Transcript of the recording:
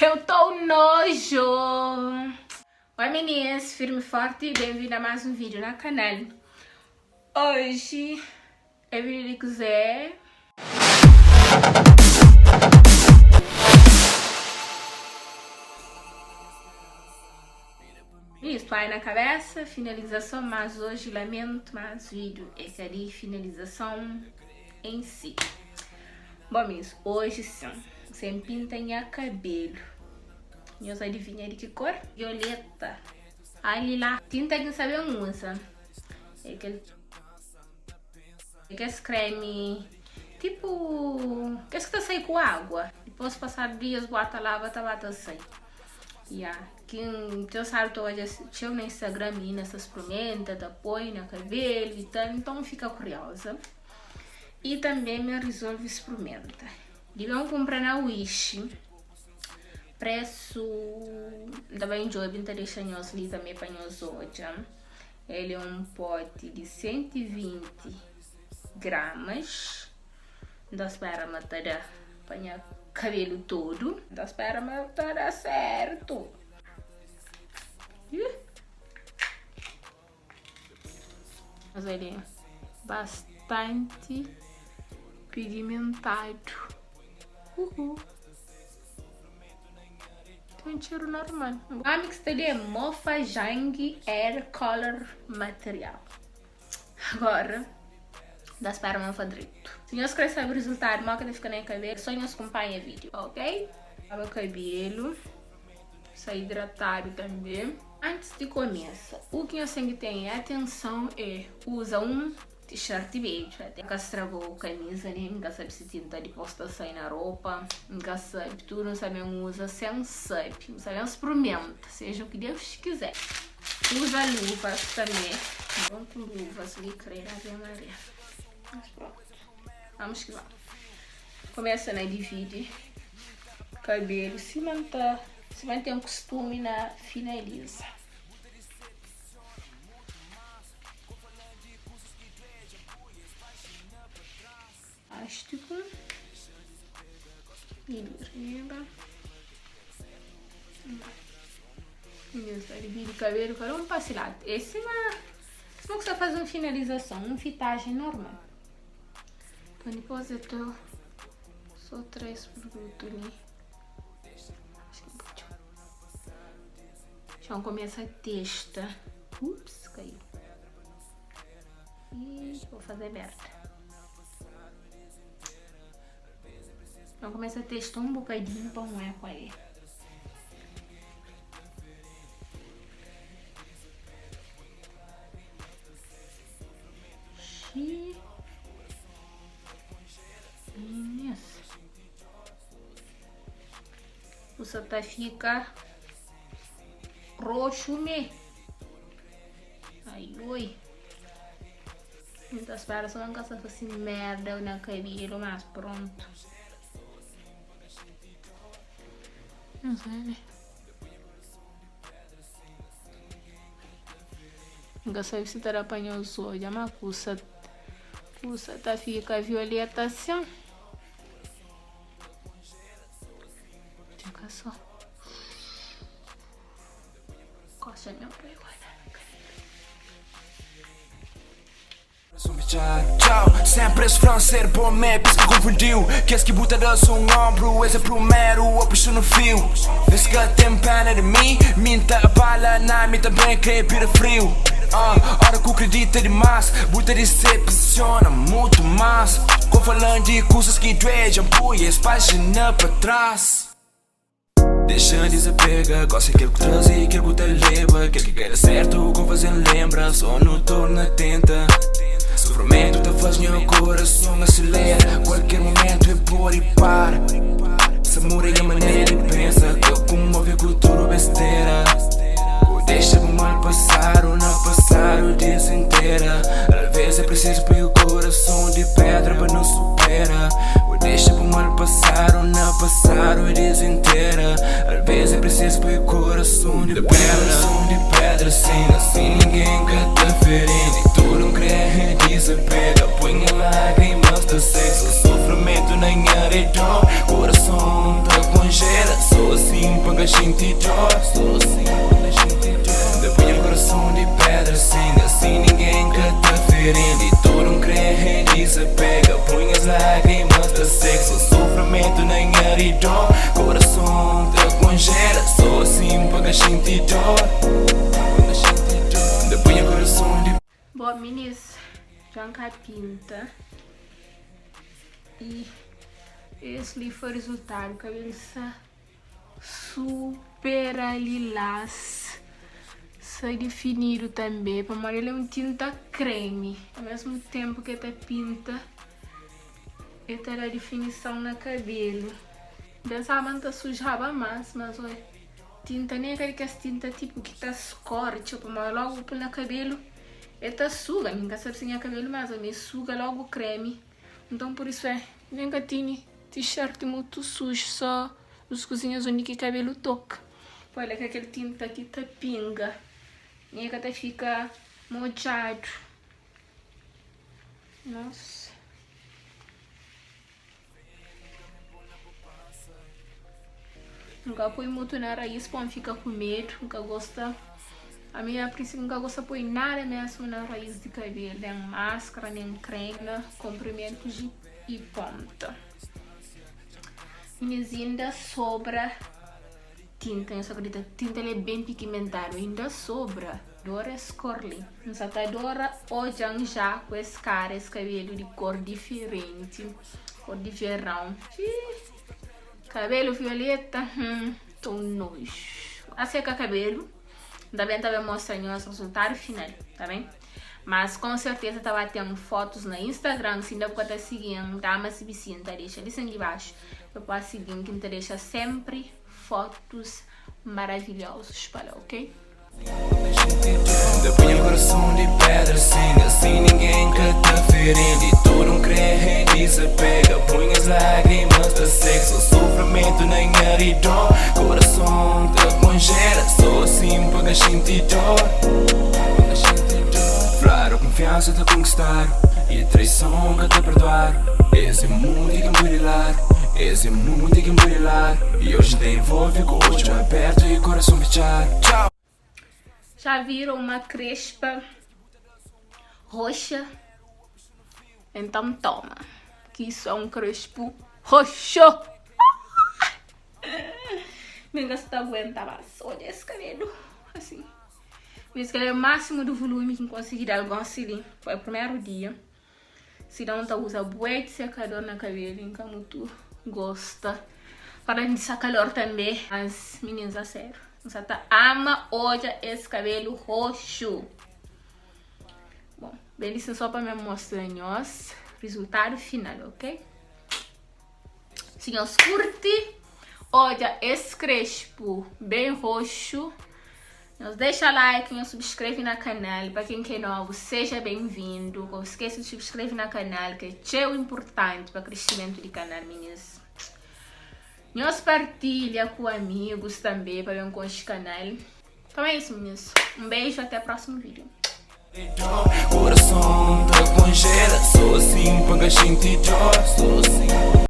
Eu tô nojo! Oi meninas, firme e forte e bem-vindo a mais um vídeo no canal. Hoje é vídeo de cozer. Isso aí na cabeça, finalização, mas hoje lamento, mas vídeo é de finalização em si. Bom, mesmo, hoje sim, sem pintar cabelo. E eu adivinha de que cor? Violeta. Ali lá, tinta que não sabe usa. É aquele creme, tipo, que tá sair com água. Depois passar dias, bota lá, bota sair. Quem sabe hoje eu no Instagram e nessas experimentas, da põe no cabelo e tal, então fica curiosa. E também me resolve experimenta. Digamos comprar na Wish. Preço também de 30 anos ali também para nós hoje. Ele é um pote de 120 gramas. Das para matar para cabelo todo. Das para matar certo. Mas ele é bastante pigmentado. Tem um cheiro normal. A mix dele é Mofa Jang Air Color Material. Agora, dá para o meu favorito. Se nós queremos saber o resultado, mal que fica no cabelo, só nos acompanha o vídeo, ok? Lava o cabelo. Sai hidratado também. Antes de começar, o que eu sempre tenho atenção é usa um t-shirt beige. Nunca estragou a camisa, né? Nunca sabe se tinta de posta sair na roupa. Nunca sabe, tu não sabe usa sem sabe. Não sabe, experimenta, seja o que Deus quiser. Usa luvas também. Pronto, luvas, licra, Ave Maria. Mas pronto, vamos que vamos. Começa a dividir cabelo, se mantém um costume na finaliza. Plástico e riba. Isso, divide o cabelo para um passeado. Esse é que você faz uma finalização, uma fitagem normal. Então depois eu tô só 3 produtos ali. Então começa a testa. Ups, caiu. E vou fazer aberta. Então começa a testar um bocadinho para um eco aí. Isso. O sata fica roxo, né? Ai, oi. Muitas pessoas não gostam de fazer merda na cabelo, mas pronto. Não sei, né? Nunca sei se terá apanhado os olhos, mas custa tá fica violeta assim. Fica só. Costa meu pai. Tchau, sempre esse franceiro bom me pensa que confundiu. Que esse que buta de um ombro, esse é primeiro, eu puxo no fio. Esse que tem pena de mim, minta a bala na mim também quer pira frio. Hora que acredita demais, buta decepciona muito mais. Com falando de coisas que dredam, põe as páginas para trás. Deixa desapega, gosta aquilo que traz e aquilo que te leva. Aquilo que quer certo, com fazer lembra, só no torno tenta. Sofrimento te faz meu coração acelera. Qualquer momento é por e para. Se muda a maneira de pensar, que eu comove a cultura besteira. Ou deixa o mal passar, ou não passar o dia inteira. Às vezes é preciso para o coração de pedra para não supera. Ou deixa o mal passar, ou não passar o dia inteira. Às vezes é preciso para o coração de pedra. Assim ninguém quer te ferir. E tu não crê, desapega. Põe lágrimas do sexo. Sofrimento nem é dor. Coração te congela. Só assim assim para sentir dor. Sou assim para sentir dor. Depois o coração de pedra, assim ninguém que te ferindo. E tu não crê, desapega, põe as lágrimas da sexo. Sofrimento nem aridor, coração te congela. Sou assim para sentir dor. Depois o coração de... Bom, meninas, já pinta. E esse ali foi o resultado. O cabelo está super lilás. Sai definido também. Para amarelo é um tinta creme. Ao mesmo tempo que esta pinta, esta é a definição no cabelo. Pensava que sujava mais, mas olha, tinta nem aquele que é tinta tipo que está escorte. Para logo pôr no cabelo, esta suga. Ninguém sabe se é cabelo, mas me suga logo o creme. Então por isso nem que tinha t-shirt muito sujo, só os cozinhas onde que cabelo toca. Olha que aquele tinta aqui tá pinga, nem que até fica molhado. Nossa. Nunca põe muito na raiz, para não ficar com medo, nunca gosta. A minha princípio nunca gosta de pôr nada mesmo na raiz de cabelo, nem máscara, nem creme, comprimentos e ponta. Mas ainda sobra tinta, eu só acredito, tinta é bem pigmentada, ainda sobra. Adoro esse corli, não só adoro hoje já com esse cara, esse cabelo de cor diferente, cor de verão. Cabelo violeta, tô nojo. A seca cabelo. Também mostrar o nosso resultado final, tá bem? Mas com certeza estava tendo fotos no Instagram, se ainda pode estar seguindo, Damas e Vicenta, deixa ali em baixo. Eu posso seguir, que te deixa sempre fotos maravilhosas para, ok? Depois o coração de pedra, assim ninguém que te ferindo. E tu não crê, desapega, põe as lágrimas da sexo. Sofrimento nem aridor, coração te congela. Sou assim para sentir dor. Claro, confiança te conquistar e traição que te perdoar. Esse mundo que brilhar, esse mundo que brilhar. E hoje te envolve com o olho aberto e o coração fechar. Tchau. Já viram uma crespa roxa? Então toma, que isso é um crespo roxo. Ninguém se aguenta mais. Olha esse cabelo, assim. Mas que ele é o máximo do volume que conseguir dar algum auxílio. Foi o primeiro dia. Se não, tu usa bué de secador na cabelo, então tu gosta. Para de calor também. Mas, meninas, a sério. Você ama hoje esse cabelo roxo. Bom, belíssimo só para me mostrar o resultado final, ok? Se nós curte hoje esse crespo bem roxo, nos deixa like, nos subscreve no canal. Para quem é novo, seja bem-vindo. Não esqueça de subscrever no canal, que é muito importante para o crescimento do canal, meninas. Nos partilha com amigos também para ver com este canal. Então é isso, meninas. Um beijo, até o próximo vídeo. Coração te congela, sou assim para sentir dor.